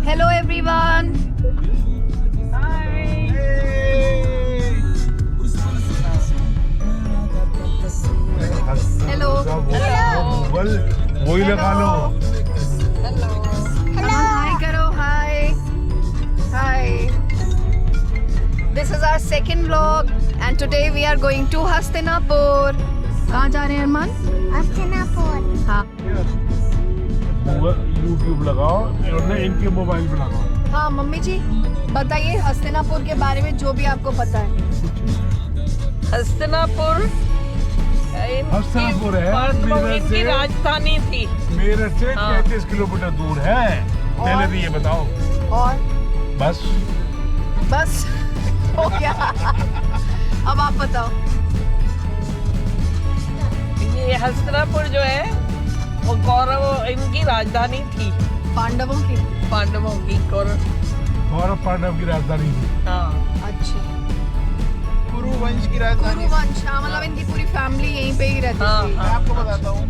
Hello everyone. Hello. वही लगा लो। Hi karo, hi. Hi. This is our second vlog and today we are going to Hastinapur. कहाँ जा रहे हैं अरमान? हस्तिनापुर। हाँ यूट्यूब लगाओ और इनके मोबाइल पे लगाओ। हाँ मम्मी जी बताइए हस्तिनापुर के बारे में जो भी आपको पता है। हस्तिनापुर हस्तिनापुर है इनकी राजधानी थी। मेरठ से हाँ। 33 किलोमीटर दूर है। पहले भी ये बताओ। और बस बस हो गया। अब आप बताओ। ये हस्तिनापुर जो है वो कौरव इनकी राजधानी थी, पांडवों की। पांडवों की। कौरव पांडव की राजधानी थी। हाँ अच्छा कुरुवंश की राजधानी। कुरुवंश, हाँ मतलब इनकी पूरी फैमिली यहीं पे ही रहती हाँ, थी। मैं आपको बताता हूँ,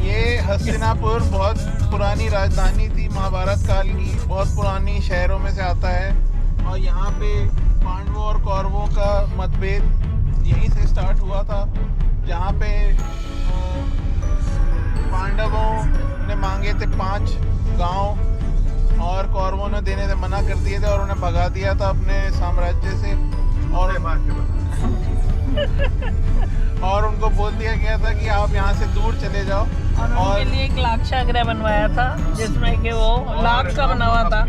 ये हस्तिनापुर बहुत पुरानी राजधानी थी महाभारत काल की। बहुत पुरानी शहरों में से आता है और यहाँ पे पांडवों और कौरवों का मतभेद यहीं से स्टार्ट हुआ था, जहाँ पे पांडवों ने मांगे थे 5 गांव और कौरवों ने देने से मना कर दिए थे और उन्हें भगा दिया था अपने साम्राज्य से। और उनको बोल दिया गया था कि आप यहाँ से दूर चले जाओ। और उनके लिए एक लाक्षागृह बनवाया था जिसमें कि वो लाख का बना हुआ था।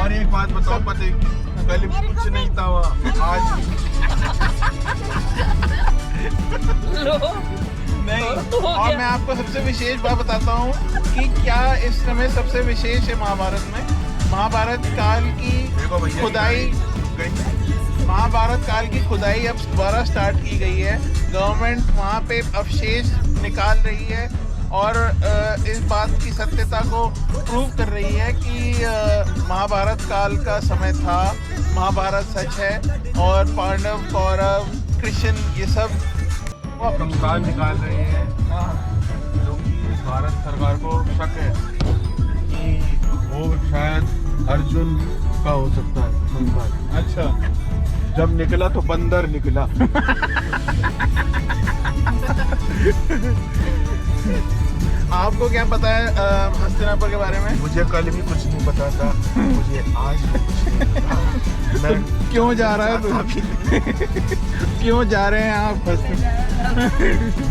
और एक बात बताओ, पता कल कुछ नहीं था वहाँ, आज नहीं। और मैं आपको सबसे विशेष बात बताता हूँ कि क्या इस समय सबसे विशेष है महाभारत में। महाभारत काल की खुदाई, महाभारत काल की खुदाई अब दोबारा स्टार्ट की गई है। गवर्नमेंट वहाँ पे अवशेष निकाल रही है और इस बात की सत्यता को प्रूव कर रही है कि महाभारत काल का समय था, महाभारत सच है और पांडव कौरव कृष्ण ये सब कंकाल निकाल रहे हैं। जो कि भारत सरकार को शक है कि वो शायद अर्जुन का हो सकता है कंकाल। अच्छा, जब निकला तो बंदर निकला। आपको क्या पता है हस्तिनापुर के बारे में? मुझे कल भी कुछ नहीं पता था, मुझे आज भी कुछ नहीं पता। मैं क्यों जा रहा है तू? क्यों जा रहे हैं आप?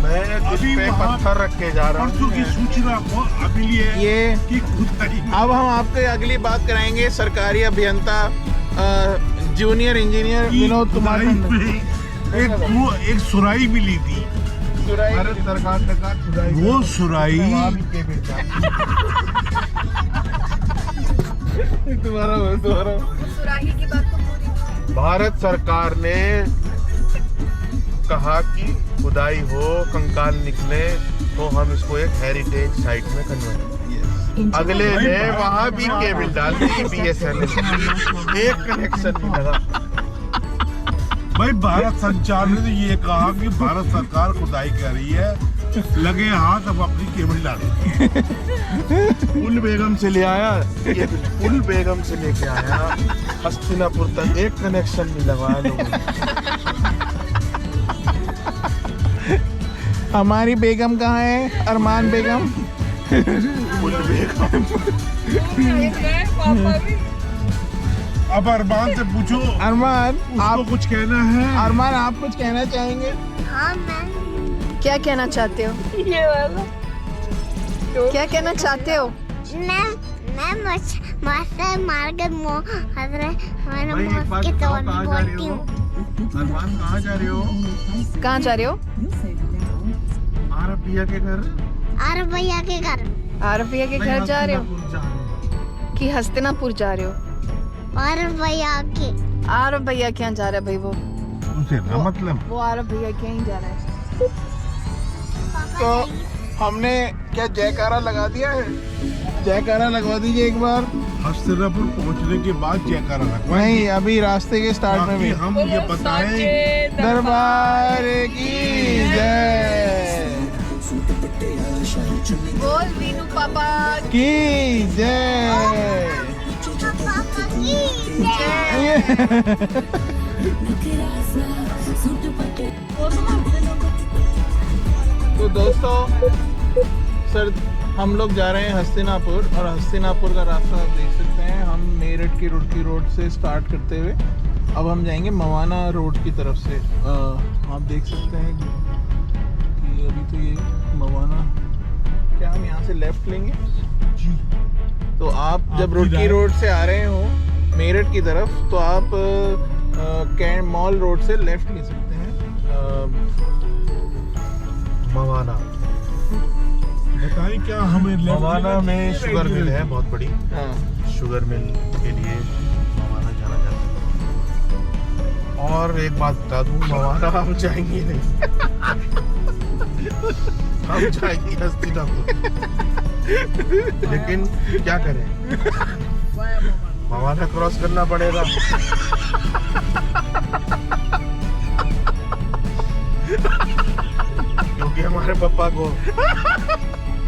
मैं इस पे पत्थर रख के जा रहा हूँ। की सूचना को अभी लिए ये कि खुदाई अब हम आपसे अगली बात कराएंगे सरकारी अभियंता जूनियर इंजीनियर विनोद कुमार एक सुराई मिली थी। भारत सरकार ने कहा खुदाई वो सुराई तुम्हारा सुराही की बात तो पूरी। भारत सरकार ने कहा कि खुदाई हो, कंकाल निकले तो हम इसको एक हेरिटेज साइट में कन्वर्ट। अगले ने वहाँ भी केबल डाल दी BSNL। एक कनेक्शन नहीं लगा। भाई भारत संचार ने तो ये कहा कि भारत सरकार खुदाई कर रही है, लगे हाथ अब अपनी केबल डालें। पुल बेगम से ले आया, ये पुल बेगम से लेके आया हस्तिनापुर तक, एक कनेक्शन नहीं लगाया लोगों ने। हमारी बेगम कहाँ है? अरमान बेगम। पुल बेगम। पापा भी अब अरमान से पूछो, अरमान उसको आप कुछ कहना है? अरमान आप कुछ कहना चाहेंगे? हाँ मैं क्या कहना चाहते हो? ये वाला क्या कहना चाहते हो? मैं मास्टर मार के मैंने भाई, एक बात के बताओ, तौर कहाँ पर जा रहे बोलती हो? हूँ। अरमान कहाँ जा रहे हो? कहाँ जा रहे हो? आरबिया के घर। और भैया के घर। आरबिया के घर जा रहे हो हस्तिनापुर जा रहे हो। कि हस्तिनापुर जा रहे हो? और भैया के आरब भैया क्या जा रहा है भाई? उसे ना मतलब वो आरब भैया क्या ही जा रहा है। तो हमने क्या जयकारा लगा दिया है? जयकारा लगवा दीजिए एक बार। हस्तिनापुर पहुंचने के बाद जयकारा लगवाएंगे। नहीं, अभी रास्ते के स्टार्ट में भी। ताकि हम ये बताएं दरबार की जय। बोल वीनू पापा की जय। पापा की तो दोस्तों सर हम लोग जा रहे हैं हस्तिनापुर, और हस्तिनापुर का रास्ता आप देख सकते हैं। हम मेरठ की रुड़की रोड से स्टार्ट करते हुए अब हम जाएंगे मवाना रोड की तरफ से। आप देख सकते हैं कि अभी तो ये मवाना, क्या हम यहाँ से लेफ्ट लेंगे जी? तो आप जब रुड़की रोड से आ रहे हो मेरठ की तरफ तो आप कैंट मॉल रोड से लेफ्ट ले सकते हैं। मवाना, बताएं क्या हमें मवाना में शुगर मिल है बहुत बड़ी। हाँ शुगर मिल के लिए मवाना जाना जाता है। और एक बात बता दूं, मवाना हम जाएंगे नहीं, हम जाएंगे हस्तिनापुर। लेकिन क्या करें, मवाना क्रॉस करना पड़ेगा। क्योंकि हमारे पापा को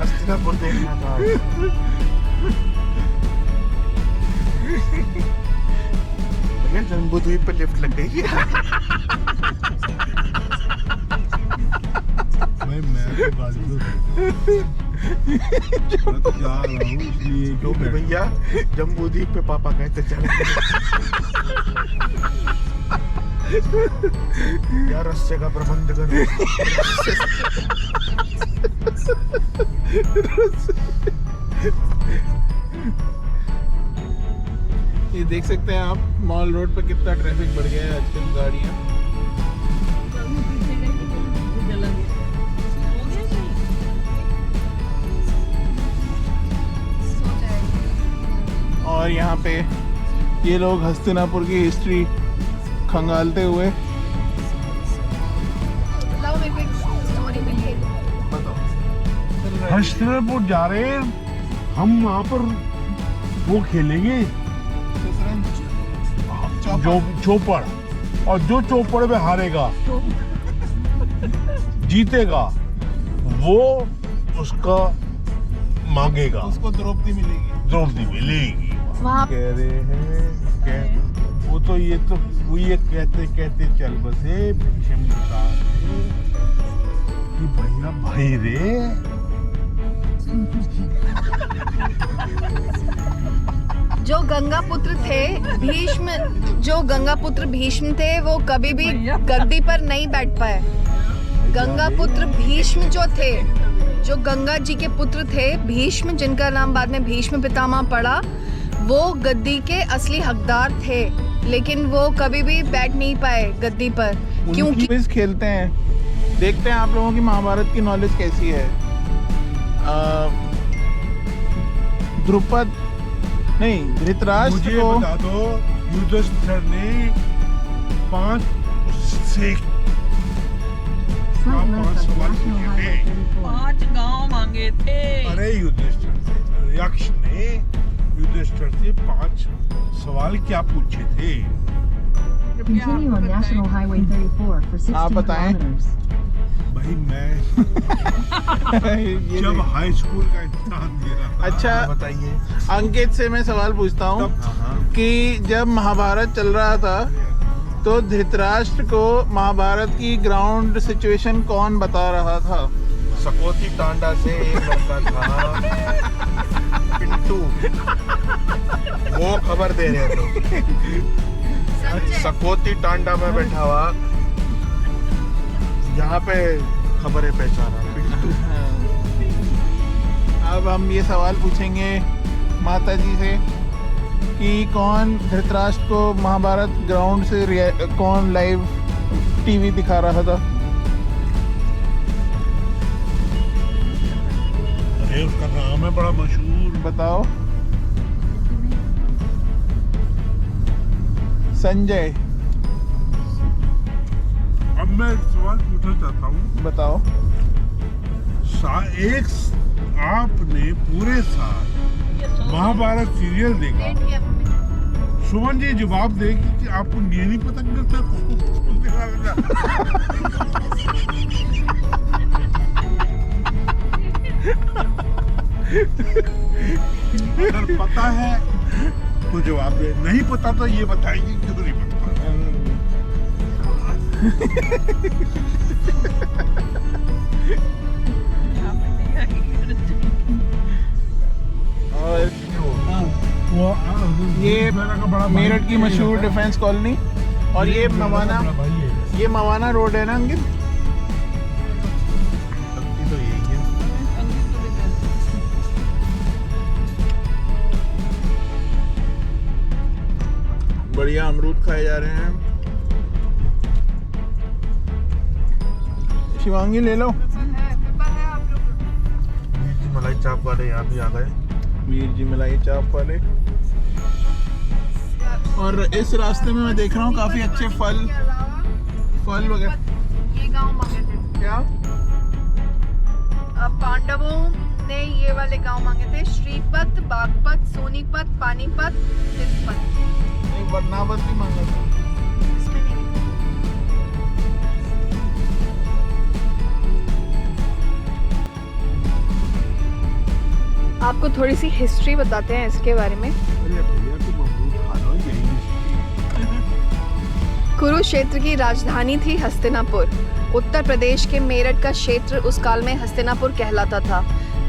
हस्तिनापुर देखना था। लेकिन जम्बूद्वीप पे लिफ्ट लग गई है। मैं तो गाड़ी मैं तो जा रहा हूँ इसलिए क्योंकि भैया जम्बूद्वीप पे पापा कहते चले यार रस्से का प्रबंध करो। ये देख सकते हैं आप मॉल रोड पे कितना ट्रैफिक बढ़ गया है आजकल, गाड़ियाँ। और यहाँ पे ये लोग हस्तिनापुर की हिस्ट्री खंगालते हुए लाओ मेरे को एक स्टोरी मिली। हस्तिनापुर जा रहे हैं हम, वहाँ पर वो खेलेंगे जो चौपड़, और जो चौपड़ में हारेगा जीतेगा वो उसका मांगेगा, उसको द्रौपदी मिलेगी। द्रौपदी मिलेगी। वहाँ कह रहे हैं वो तो ये कहते कहते चल बसे भीष्म प्रसाद कि भैया भाई रे जो गंगापुत्र थे भीष्म, जो गंगापुत्र भीष्म थे वो कभी भी गद्दी पर नहीं बैठ पाए। गंगापुत्र भीष्म जो थे, जो गंगा जी के पुत्र थे भीष्म, जिनका नाम बाद में भीष्म पितामह पड़ा, वो गद्दी के असली हकदार थे, लेकिन वो कभी भी बैठ नहीं पाए गद्दी पर। क्योंकि क्विज खेलते हैं, देखते हैं आप लोगों की महाभारत की नॉलेज कैसी है। द्रुपद नहीं, धृतराष्ट्र मुझे को बता दो, युधिष्ठिर ने 5 सवाल पूछे थे। 5 गांव मांगे थे। अरे युधिष्ठिर, यक्ष ने युधिष्ठिर से 5 सवाल क्या पूछे थे? Continue on National Highway 34 for 16 आप बताएं। kilometers. भाई मैं ये जब देख- हाई स्कूल का इम्तिहान दे रहा था, अच्छा बताइए। अंकित से मैं सवाल पूछता हूँ तब कि जब महाभारत चल रहा था तो धृतराष्ट्र को महाभारत की ग्राउंड सिचुएशन कौन बता रहा था? सकोती टांडा से एक लड़का था पिंटू, वो खबर दे रहे थे। सकोती टांडा में बैठा हुआ यहाँ पे खबरें पहचाना पिंटू। अब हम ये सवाल पूछेंगे माता जी से कि कौन धृतराष्ट्र को महाभारत ग्राउंड से कौन लाइव टीवी दिखा रहा था? अरे उसका नाम है बड़ा मशहूर। बताओ। संजय। अब मैं एक सवाल पूछना चाहता हूँ, बताओ। आपने पूरे साल महाभारत सीरियल देखा, सुमन जी जवाब देगी कि आपको ये नहीं पता चलता पता है तो जवाब दे, नहीं पता तो ये बताएंगे क्यों नहीं पता। और ये मेरठ की मशहूर डिफेंस कॉलोनी, और ये मवाना रोड है ना अंकित? तो यही है। बढ़िया अमरूद खाए जा रहे हैं। शिवांगी ले लो। मलाई चाप वाले यहाँ भी आ गए। वीर जी मलाई चाप वाले। और इस रास्ते में मैं देख रहा हूँ काफी अच्छे फल वगैरह। ये गांव मांगे थे क्या? पांडवों ने ये वाले गांव मांगे थे, श्रीपत, बागपत, सोनीपत, पानीपत, तिलपत। नहीं, वर्णावत भी मांगा था। इसमें नहीं। आपको थोड़ी सी हिस्ट्री बताते हैं इसके बारे में। अरे भैया तुम अमरूद खा लो, यही कुरुक्षेत्र की राजधानी थी हस्तिनापुर। उत्तर प्रदेश के मेरठ का क्षेत्र उस काल में हस्तिनापुर कहलाता था।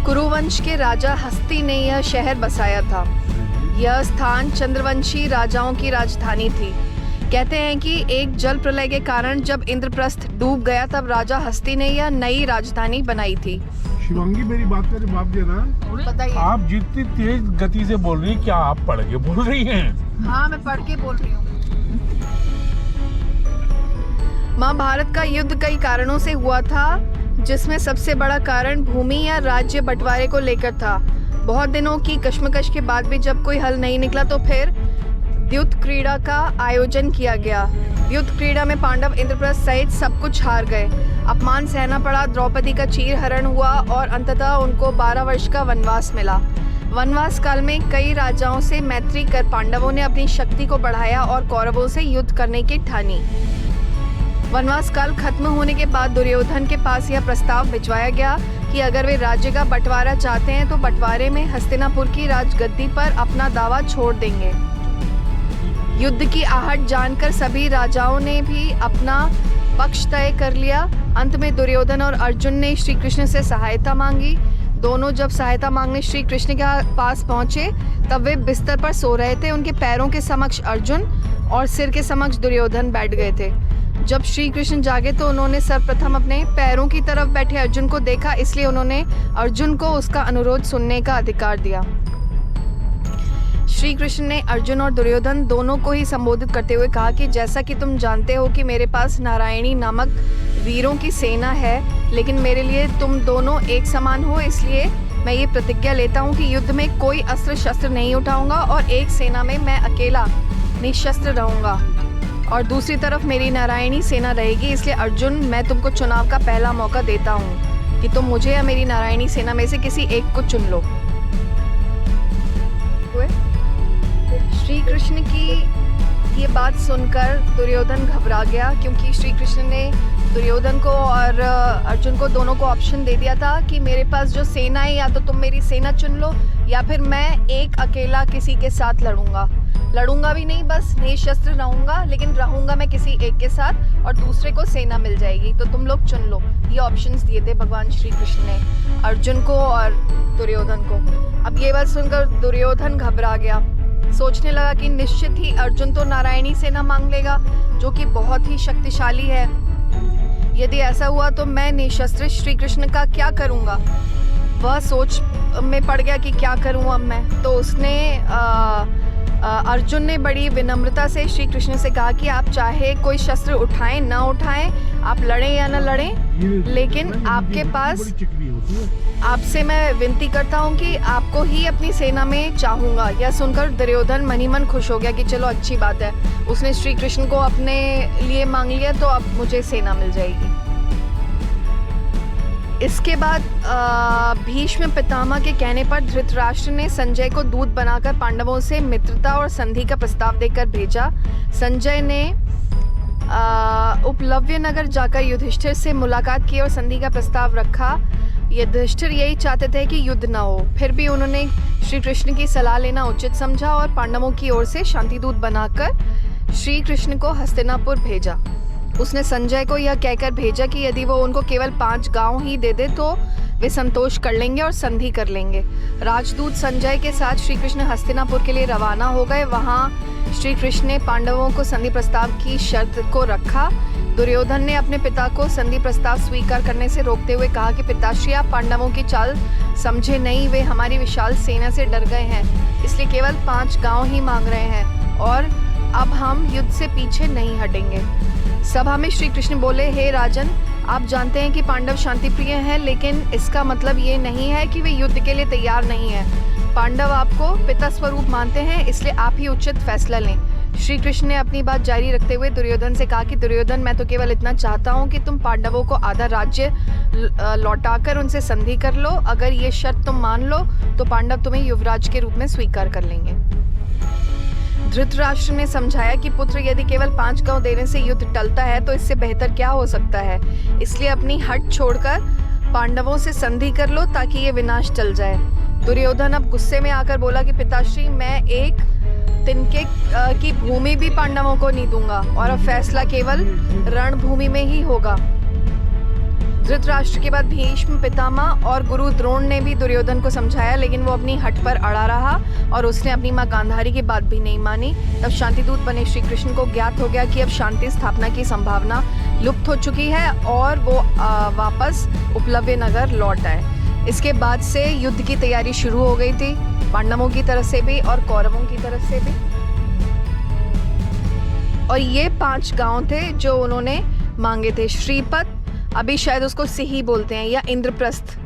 कुरुवंश के राजा हस्ती ने यह शहर बसाया था। यह स्थान चंद्रवंशी राजाओं की राजधानी थी। कहते हैं कि एक जल प्रलय के कारण जब इंद्रप्रस्थ डूब गया तब राजा हस्ती ने यह नई राजधानी बनाई थी। शिवांगी मेरी बात का जवाब देना। बताइए। आप जितनी तेज गति से बोल रही हैं, क्या आप पढ़ के बोल रही हैं? हाँ, मैं पढ़ के बोल रही हूँ। महाभारत का युद्ध कई कारणों से हुआ था, जिसमें सबसे बड़ा कारण भूमि या राज्य बंटवारे को लेकर था। बहुत दिनों की कश्मकश के बाद भी जब कोई हल नहीं निकला तो फिर द्युत क्रीड़ा का आयोजन किया गया। द्युत क्रीड़ा में पांडव इंद्रप्रस्थ सहित सब कुछ हार गए। अपमान सहना पड़ा, द्रौपदी का चीरहरण हुआ और अंततः उनको 12 वर्ष का वनवास मिला। वनवास काल में कई राजाओं से मैत्री कर पांडवों ने अपनी शक्ति को बढ़ाया और कौरवों से युद्ध करने की ठानी। वनवास काल खत्म होने के बाद दुर्योधन के पास यह प्रस्ताव भिजवाया गया कि अगर वे राज्य का बंटवारा चाहते हैं तो बंटवारे में हस्तिनापुर की राजगद्दी पर अपना दावा छोड़ देंगे। युद्ध की आहट जानकर सभी राजाओं ने भी अपना पक्ष तय कर लिया। अंत में दुर्योधन और अर्जुन ने श्री कृष्ण से सहायता मांगी। दोनों जब सहायता मांगने श्री कृष्ण के पास पहुंचे तब वे बिस्तर पर सो रहे थे। उनके पैरों के समक्ष अर्जुन और सिर के समक्ष दुर्योधन बैठ गए थे। जब श्री कृष्ण जागे तो उन्होंने सर्वप्रथम अपने पैरों की तरफ बैठे अर्जुन को देखा, इसलिए उन्होंने अर्जुन को उसका अनुरोध सुनने का अधिकार दिया। श्री कृष्ण ने अर्जुन और दुर्योधन दोनों को ही संबोधित करते हुए कहा कि जैसा कि तुम जानते हो कि मेरे पास नारायणी नामक वीरों की सेना है, लेकिन मेरे लिए तुम दोनों एक समान हो, इसलिए मैं ये प्रतिज्ञा लेता हूँ कि युद्ध में कोई अस्त्र शस्त्र नहीं उठाऊंगा और एक सेना में मैं अकेला निशस्त्र रहूंगा और दूसरी तरफ मेरी नारायणी सेना रहेगी। इसलिए अर्जुन, मैं तुमको चुनाव का पहला मौका देता हूँ कि तुम मुझे या मेरी नारायणी सेना में से किसी एक को चुन लो। श्री कृष्ण की ये बात सुनकर दुर्योधन घबरा गया, क्योंकि श्री कृष्ण ने दुर्योधन को और अर्जुन को दोनों को ऑप्शन दे दिया था कि मेरे पास जो सेना है, या तो तुम मेरी सेना चुन लो या फिर मैं एक अकेला किसी के साथ लड़ूंगा भी नहीं, बस निशस्त्र रहूंगा, लेकिन रहूंगा मैं किसी एक के साथ और दूसरे को सेना मिल जाएगी, तो तुम लोग चुन लो। ये ऑप्शंस दिए थे भगवान श्री कृष्ण ने अर्जुन को और दुर्योधन को। अब ये बात सुनकर दुर्योधन घबरा गया। सोचने लगा कि निश्चित ही अर्जुन तो नारायणी सेना मांग लेगा, जो कि बहुत ही शक्तिशाली है। यदि ऐसा हुआ तो मैं निशस्त्र श्री कृष्ण का क्या करूंगा। वह सोच में पड़ गया कि क्या करूं अब मैं। तो उसने अर्जुन ने बड़ी विनम्रता से श्री कृष्ण से कहा कि आप चाहे कोई शस्त्र उठाएं ना उठाएं, आप लड़ें या ना लड़ें, लेकिन आपके पास आपसे मैं विनती करता हूं कि आपको ही अपनी सेना में चाहूंगा। यह सुनकर दुर्योधन मन ही मन खुश हो गया कि चलो अच्छी बात है, उसने श्री कृष्ण को अपने लिए मांग लिया तो अब मुझे सेना मिल जाएगी। इसके बाद भीष्म पितामह के कहने पर धृतराष्ट्र ने संजय को दूत बनाकर पांडवों से मित्रता और संधि का प्रस्ताव देकर भेजा। संजय ने उपलव्य नगर जाकर युधिष्ठिर से मुलाकात की और संधि का प्रस्ताव रखा। युधिष्ठिर यही चाहते थे कि युद्ध न हो, फिर भी उन्होंने श्री कृष्ण की सलाह लेना उचित समझा और पांडवों की ओर से शांतिदूत बनाकर श्री कृष्ण को हस्तिनापुर भेजा। उसने संजय को यह कहकर भेजा कि यदि वो उनको केवल 5 गांव ही दे दे तो वे संतोष कर लेंगे और संधि कर लेंगे। राजदूत संजय के साथ श्री कृष्ण हस्तिनापुर के लिए रवाना हो गए। वहां श्री कृष्ण ने पांडवों को संधि प्रस्ताव की शर्त को रखा। दुर्योधन ने अपने पिता को संधि प्रस्ताव स्वीकार करने से रोकते हुए कहा कि पिताश्री, आप पांडवों की चाल समझे नहीं, वे हमारी विशाल सेना से डर गए हैं, इसलिए केवल 5 गांव ही मांग रहे हैं और अब हम युद्ध से पीछे नहीं हटेंगे। सभा में श्री कृष्ण बोले, हे राजन, आप जानते हैं कि पांडव शांति प्रिय हैं, लेकिन इसका मतलब ये नहीं है कि वे युद्ध के लिए तैयार नहीं हैं। पांडव आपको पिता स्वरूप मानते हैं, इसलिए आप ही उचित फैसला लें। श्री कृष्ण ने अपनी बात जारी रखते हुए दुर्योधन से कहा कि दुर्योधन, मैं तो केवल इतना चाहता हूँ कि तुम पांडवों को आधा राज्य लौटाकर उनसे संधि कर लो। अगर ये शर्त तुम मान लो तो पांडव तुम्हें युवराज के रूप में स्वीकार कर लेंगे। धृतराष्ट्र ने समझाया कि पुत्र, यदि केवल 5 गांव देने से युद्ध टलता है तो इससे बेहतर क्या हो सकता है, इसलिए अपनी हट छोड़कर पांडवों से संधि कर लो ताकि ये विनाश टल जाए। दुर्योधन अब गुस्से में आकर बोला कि पिताश्री, मैं एक तिनके की भूमि भी पांडवों को नहीं दूंगा और अब फैसला केवल रणभूमि में ही होगा। धृतराष्ट्र के बाद भीष्म पितामह और गुरु द्रोण ने भी दुर्योधन को समझाया, लेकिन वो अपनी हट पर अड़ा रहा और उसने अपनी मां गांधारी की बात भी नहीं मानी। तब शांतिदूत बने श्री कृष्ण को ज्ञात हो गया कि अब शांति स्थापना की संभावना लुप्त हो चुकी है और वो वापस उपलव्य नगर लौट आए। इसके बाद से युद्ध की तैयारी शुरू हो गई थी, पांडवों की तरफ से भी और कौरवों की तरफ से भी। और ये 5 गांव थे जो उन्होंने मांगे थे। श्रीपत, अभी शायद उसको सिही बोलते हैं, या इंद्रप्रस्थ,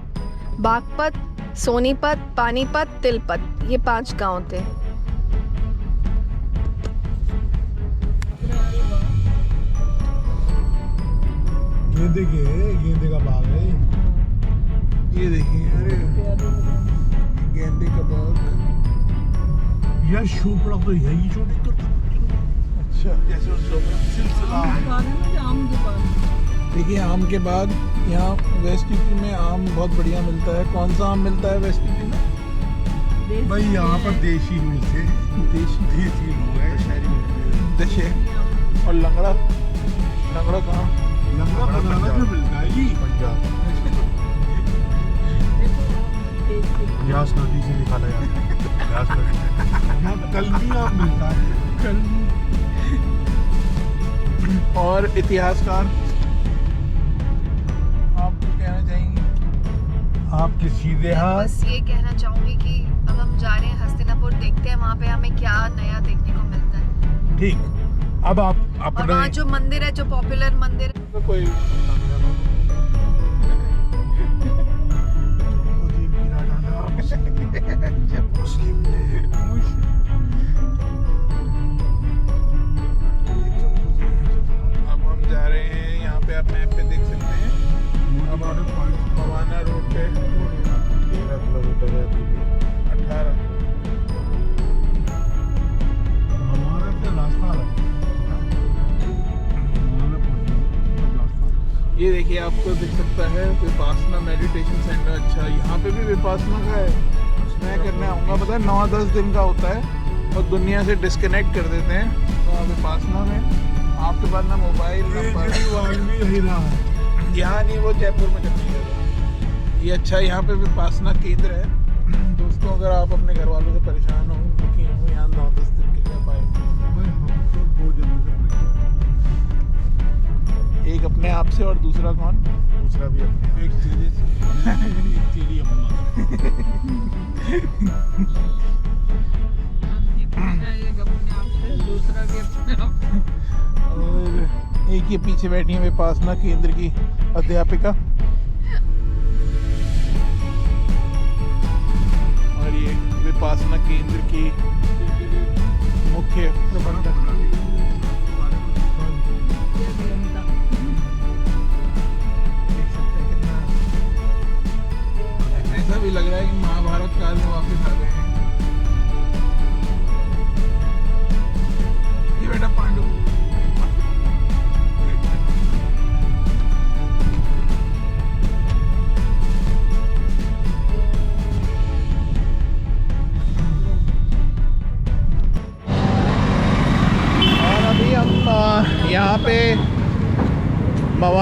बागपत, सोनीपत, पानीपत, तिलपत, ये 5 गांव थे। गेंदे का बाग है ये देखिए, अरे गेंदे का बाग। यार शोपड़ा तो यही छोटी करता। अच्छा, जैसे वो सिलसिला देखिए। आम के बाद यहाँ वेस्ट यूपी में आम बहुत बढ़िया मिलता है। कौन सा आम मिलता है वेस्ट यूपी में? भाई यहाँ पर देशी मिलते हैं, देशी लोग हैं, शहरी मिलते हैं। दशे और लंगड़ा कहाँ? लंगड़ा बनाना में मिलता है जी, पंजाब व्यास नदी से निकाला जाता है। व्यास नदी यहाँ कलमी आम मिलता है। और इतिहासकार आप कहना चाहेंगे? आपके सीधे हाथ। बस ये कहना चाहूंगी कि अब हम जा रहे हैं हस्तिनापुर, देखते हैं वहाँ पे हमें क्या नया देखने को मिलता है। ठीक, अब आप और अपने वहाँ जो मंदिर है, जो पॉपुलर मंदिर है, तो कोई अब हम जा रहे हैं, यहाँ पे आप मैप पे देख सकते हैं। अब मवाना रोड पे 13 किलोमीटर है अभी भी। 18 हमारा तो रास्ता है। ये देखिए, आपको दिख सकता है विपासना मेडिटेशन सेंटर। अच्छा, यहाँ पे भी विपासना का है। मैं करने आऊँगा, पता है 9-10 दिन का होता है और दुनिया से डिस्कनेक्ट कर देते हैं। तो विपासना में आपके पास ना मोबाइल ना यहाँ नहीं, वो जयपुर में करनी है। ये अच्छा, यहाँ पे विपासना केंद्र है। दोस्तों, अगर आप अपने घर वालों से परेशान हो, दुखी हो, यहाँ 9-10 दिन के लिए पाए। एक अपने आप से और दूसरा कौन? दूसरा भी अपने एक तेरे से, एक तेरी अम्मा और एक ये पीछे बैठी है विपासना केंद्र की अध्यापिका, और ये विपासना केंद्र की मुख्य प्रबंधक। ऐसा भी लग रहा है कि महाभारत काल में वापस आ गए हैं। ये बेटा पांडु,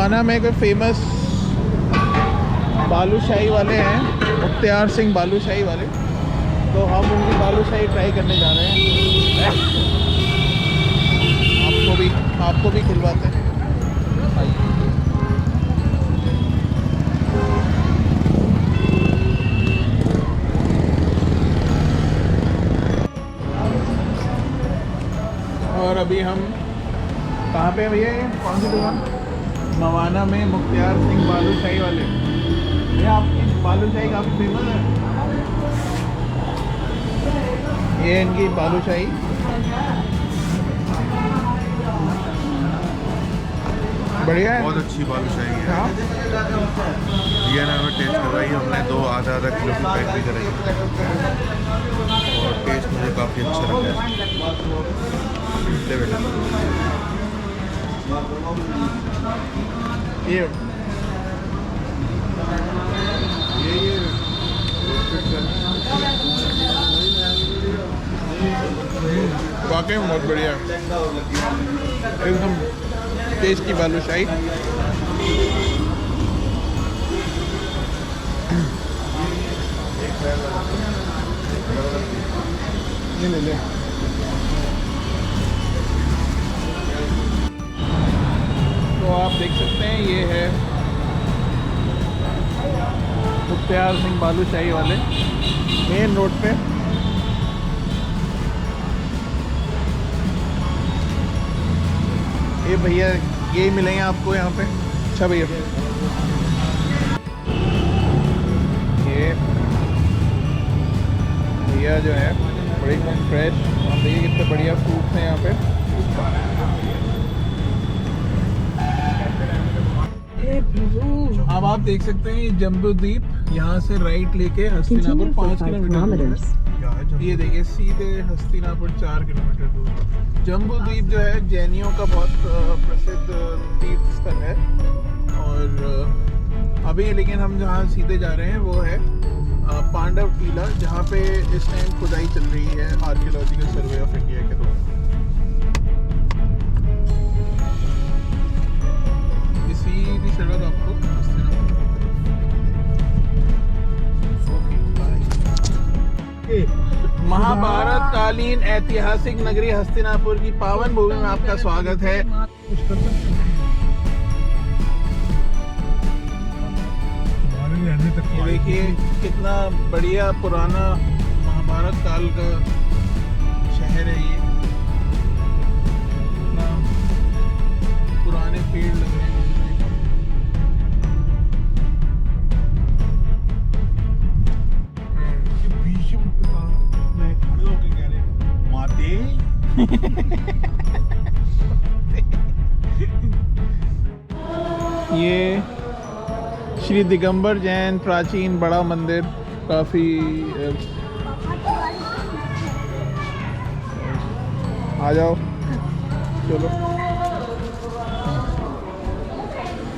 मवाना में कोई फेमस बालूशाही वाले हैं, मुख्तियार सिंह बालूशाही वाले, तो हम उनकी बालूशाही ट्राई करने जा रहे हैं। आपको भी खिलवाते हैं। और अभी हम कहाँ पे हैं भैया? ये कौन सी दुकान? मवाना में मुख्तियार सिंह बालूशाही वाले। भैया आपकी बालूशाही काफ़ी फेमस है। ये इनकी बालूशाही। बढ़िया है, बहुत अच्छी बालूशाही है। हाँ। ये ना हमें टेस्ट करवाई, हमने 2 आधा किलो की पैक भी कराई और टेस्ट मुझे काफ़ी अच्छा लगा। ले बेटा। ये वाकई में बहुत बढ़िया है, एकदम टेस्टी बालूशाही। ये ले ले। तो आप देख सकते हैं ये है मुख्तियार सिंह बालूशाही वाले, मेन रोड पे। ये भैया यही मिलेंगे आपको यहाँ पे। अच्छा भैया, ये भैया जो है बड़े एकदम फ्रेश, आप देखिए कितने बढ़िया फ्रूट्स हैं यहाँ पे। अब आप देख सकते हैं ये जम्बू द्वीप, यहाँ से राइट लेके हस्तिनापुर 5 किलोमीटर। ये देखिए सीधे हस्तिनापुर 4 किलोमीटर दूर। जम्बू द्वीप जो है जैनियों का बहुत प्रसिद्ध तीर्थ स्थल है। और अभी लेकिन हम जहाँ सीधे जा रहे हैं वो है पांडव टीला, जहाँ पे इस टाइम खुदाई चल रही है आर्कियोलॉजिकल सर्वे ऑफ इंडिया के द्वारा। सीधी सड़क आपको महाभारत कालीन ऐतिहासिक नगरी हस्तिनापुर की पावन भूमि में आपका स्वागत है। देखिए कितना बढ़िया पुराना महाभारत काल का शहर है ये। कितना पुराने पेड़ लग रहे हैं। ये श्री दिगंबर जैन प्राचीन बड़ा मंदिर, काफ़ी आ जाओ चलो।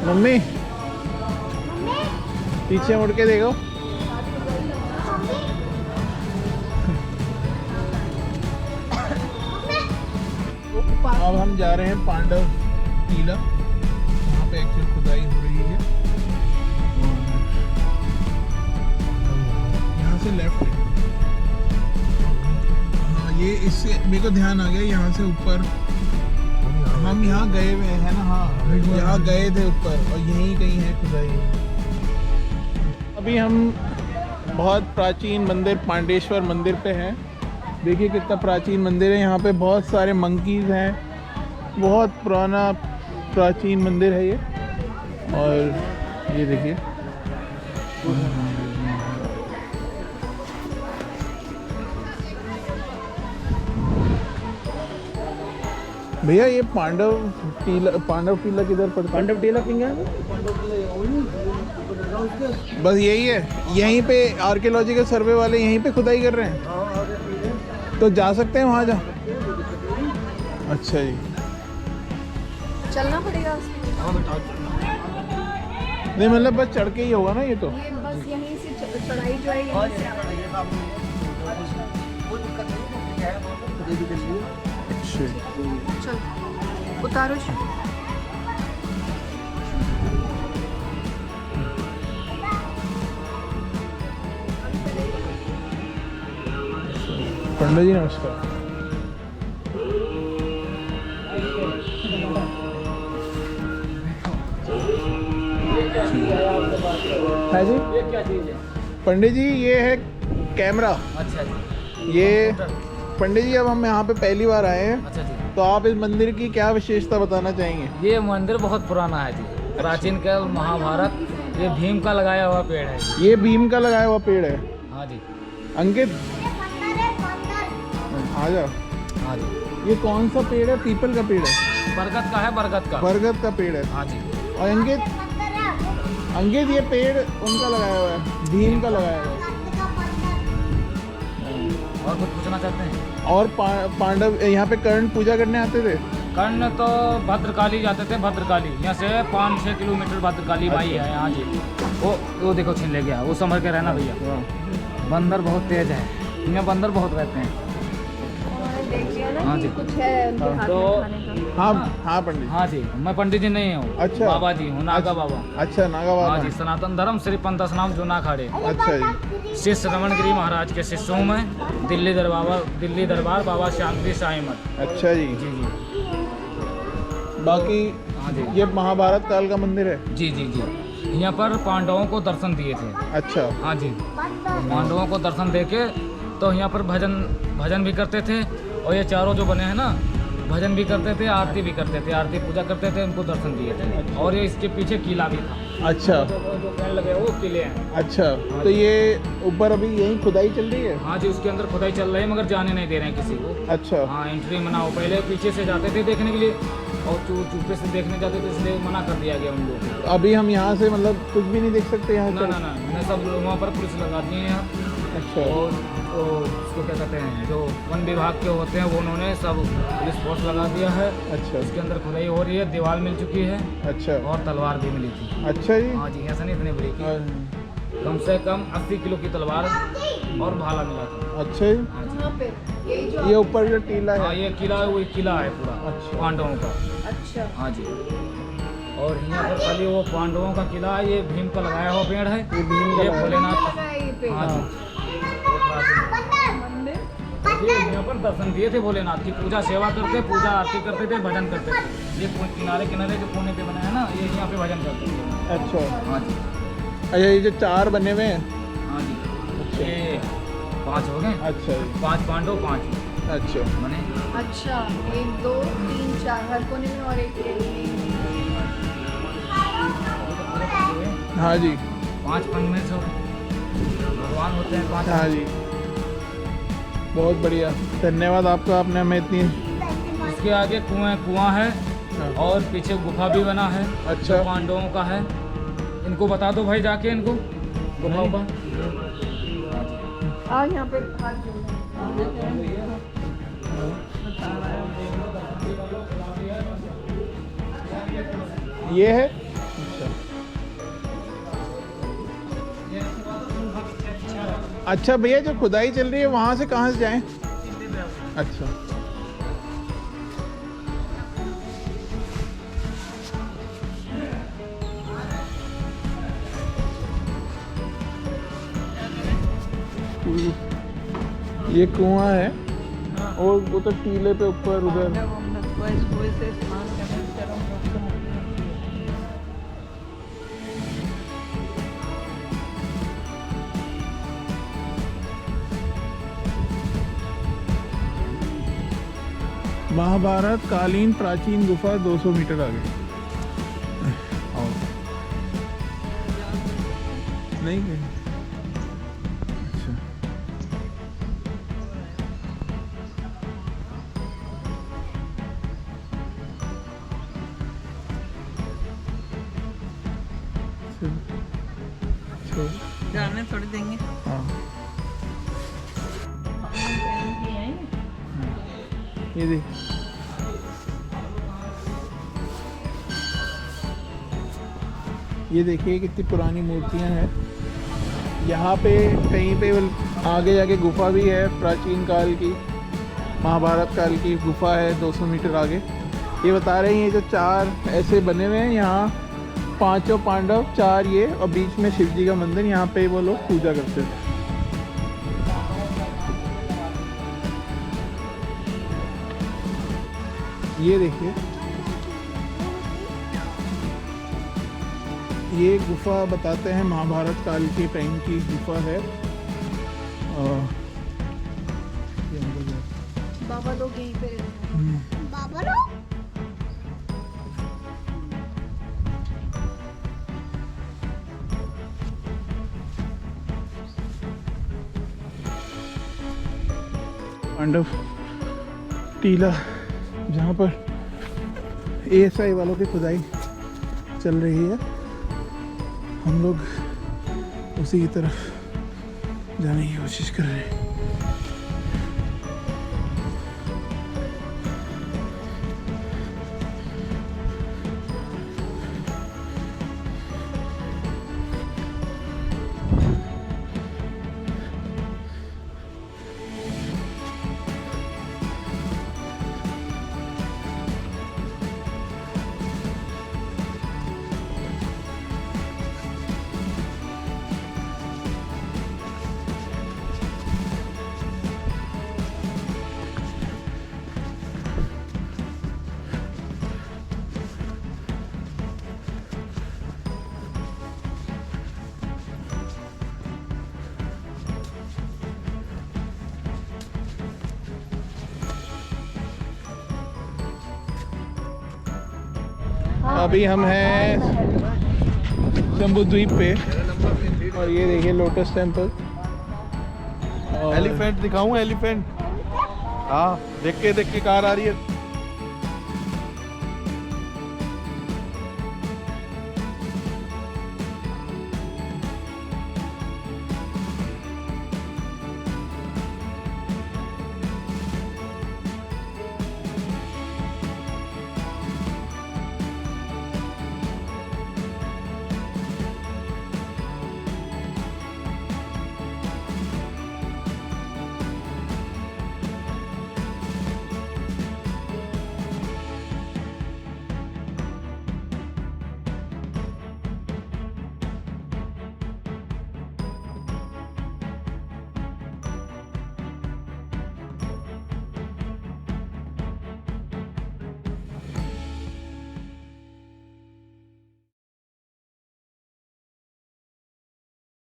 मम्मी पीछे मुड़ के देखो। अब हम जा रहे हैं पांडव टीला, वहाँ पे एक्चुअल खुदाई हो रही है। यहाँ से लेफ्ट है। हाँ ये इससे मेरे को ध्यान आ गया, यहाँ से ऊपर हम यहाँ गए हुए हैं ना। हाँ यहाँ गए थे ऊपर और यहीं कहीं है खुदाई। अभी हम बहुत प्राचीन मंदिर पांडेश्वर मंदिर पे हैं। देखिए कितना प्राचीन मंदिर है। यहाँ पे बहुत सारे मंकीज़ हैं। बहुत पुराना प्राचीन मंदिर है ये। और ये देखिए भैया ये पांडव टीला किधर पड़ता है? पांडव टीला बस यही है, यहीं पे आर्कियोलॉजिकल सर्वे वाले यहीं पे खुदाई कर रहे हैं, तो जा सकते हैं वहाँ जा। अच्छा जी, चलना पड़ेगा। नहीं मतलब बस चढ़ के ही होगा ना ये तो। ये बस यहीं से चढ़ाई जो है यहीं से अच्छा चल उतारो। पंडित जी नमस्कार। है जी, ये क्या चीज़ है? पंडित जी ये है कैमरा। अच्छा जी। ये पंडित जी अब हम यहाँ पे पहली बार आए हैं, अच्छा जी। तो आप इस मंदिर की क्या विशेषता बताना चाहेंगे? ये मंदिर बहुत पुराना है जी, प्राचीन काल महाभारत, ये भीम का लगाया हुआ पेड़ है जी। ये भीम का लगाया हुआ पेड़ है। हाँ जी। अंकित आ जाओ। हाँ जी। ये कौन सा पेड़ है? पीपल का पेड़ है? बरगद का है, बरगद का। बरगद का पेड़ है। हाँ जी। और अंकित ये पेड़ उनका लगाया हुआ है, भीम का लगाया हुआ है। और कुछ पूछना चाहते हैं? और पांडव यहाँ पे कर्ण पूजा करने आते थे? कर्ण तो भद्रकाली जाते थे, भद्रकाली यहाँ से 5-6 किलोमीटर भद्रकाली माई है यहाँ जी। वो देखो छीन ले गया, वो संभल के रहना भैया। बंदर बहुत तेज है, यहाँ बंदर बहुत रहते हैं। देखिए ना हाँ कि जी। कुछ है उनके हाथ तो में खाने का। हाँ पंडित। हाँ जी, मैं पंडित जी नहीं हूँ। अच्छा। बाबा जी हूँ, नागा बाबा। अच्छा, नागा बाबा। हाँ जी, सनातन धर्म श्री पंथ स्नाम जूना खाड़े। अच्छा जी। शिष्य रमन गिरी महाराज के शिष्य हूँ मैं। दिल्ली दरबार बाबा शांति साई मठ। अच्छा जी। जी जी। बाकी हाँ जी। ये महाभारत काल का मंदिर है? जी जी जी। यहाँ पर पांडवों को दर्शन दिए थे। अच्छा। हाँ जी, पांडवों को दर्शन देके तो यहाँ पर भजन भी करते थे। और ये चारों जो बने हैं ना, भजन भी करते थे, आरती भी करते थे, आरती पूजा करते थे, उनको दर्शन दिए थे। और ये इसके पीछे किला भी था। अच्छा। जो पेड़ लगे वो किले हैं। अच्छा, तो ये ऊपर अभी यही खुदाई चल रही है? हाँ जी, उसके अंदर खुदाई चल रही है, मगर जाने नहीं दे रहे हैं किसी को। अच्छा। हाँ, एंट्री मना हो। पहले पीछे से जाते थे देखने के लिए, और चुप्पे से देखने जाते थे, इसलिए मना कर दिया गया उन लोगों को। अभी हम यहाँ से मतलब कुछ भी नहीं देख सकते यहाँ ना से? ना ना, मैं सब वहाँ पर पुलिस लगाती है यहाँ। अच्छा। और तो उसको क्या कहते हैं, जो वन विभाग के होते हैं वो उन्होंने सब पुलिस फोर्स लगा दिया है। अच्छा। उसके अंदर खुदाई हो रही है, दीवार मिल चुकी है। अच्छा। और तलवार भी मिली थी। अच्छा जी। हाँ जी, ऐसा नहीं इतनी बड़ी की, कम से कम 80 किलो की तलवार और भाला मिला था। अच्छा जी। हाँ जी। यहाँ पे यही जो ये ऊपर जो टीला हाँ, है? ये किला है, वो किला है पूरा। अच्छा। पांडवों का। अच्छा। हाँ जी। और यहाँ पर खाली वो पांडवों का किला है। ये भीम का लगाया हुआ पेड़ है। ये भीम का ये लगाया लगा भोलेनाथ। है ये पे। हाँ जी। ये यहाँ पर दर्शन दिए थे भोलेनाथ की, पूजा सेवा करते, पूजा आरती करते थे, भजन करते थे। ये किनारे किनारे जो कोने पे बना है ना, ये यहाँ पे भजन करते थे। अच्छा। हाँ जी। अच्छा, ये जो 4 बने हुए हैं? हाँ जी। ये 5 हो गए। अच्छा जी। 5 पांडव, 5 अच्छा। बने। अच्छा, 1 2 3 4 हर कोने में और एक हाँ जी। 5 पंच में सब भगवान होते हैं 5। हाँ जी, बहुत बढ़िया, धन्यवाद आपका, आपने हमें इतनी। इसके आगे कुआं है, हाँ। और पीछे गुफा भी बना है। अच्छा। जो पांडवों का है। इनको बता दो भाई जाके, इनको गुफा ऊपर। आ यहाँ पे हाथ जोड़ो। ये है? अच्छा भैया, जो खुदाई चल रही है वहाँ से कहाँ से जाएं? अच्छा। ये कुआं है, और वो तो टीले पे ऊपर उधर। महाभारत कालीन प्राचीन गुफा 200 मीटर आगे। आओ। नहीं गए? अच्छा। जाने थोड़ी देंगे। हाँ। ये देख, ये देखिए कितनी पुरानी मूर्तियां हैं। यहाँ पे कहीं पे आगे जाके गुफा भी है, प्राचीन काल की, महाभारत काल की गुफा है 200 मीटर आगे। ये बता रहे हैं, ये जो 4 ऐसे बने हुए हैं, यहाँ 5 पांडव, 4 ये, और बीच में शिव जी का मंदिर, यहाँ पे वो लोग पूजा करते थे। ये देखिए, ये गुफा बताते हैं महाभारत काल के टाइम की गुफा है। ये अंदर जाते बाबा लोग यहीं पे रहते हैं। बाबा लोग पांडव टीला, जहाँ पर ASI वालों की खुदाई चल रही है। हम लोग उसी की तरफ जाने की कोशिश कर रहे हैं। अभी हम हैं जम्बू द्वीप पे और ये देखिए लोटस टेम्पल। एलिफेंट दिखाऊं? एलिफेंट, हाँ देख के कार आ रही है।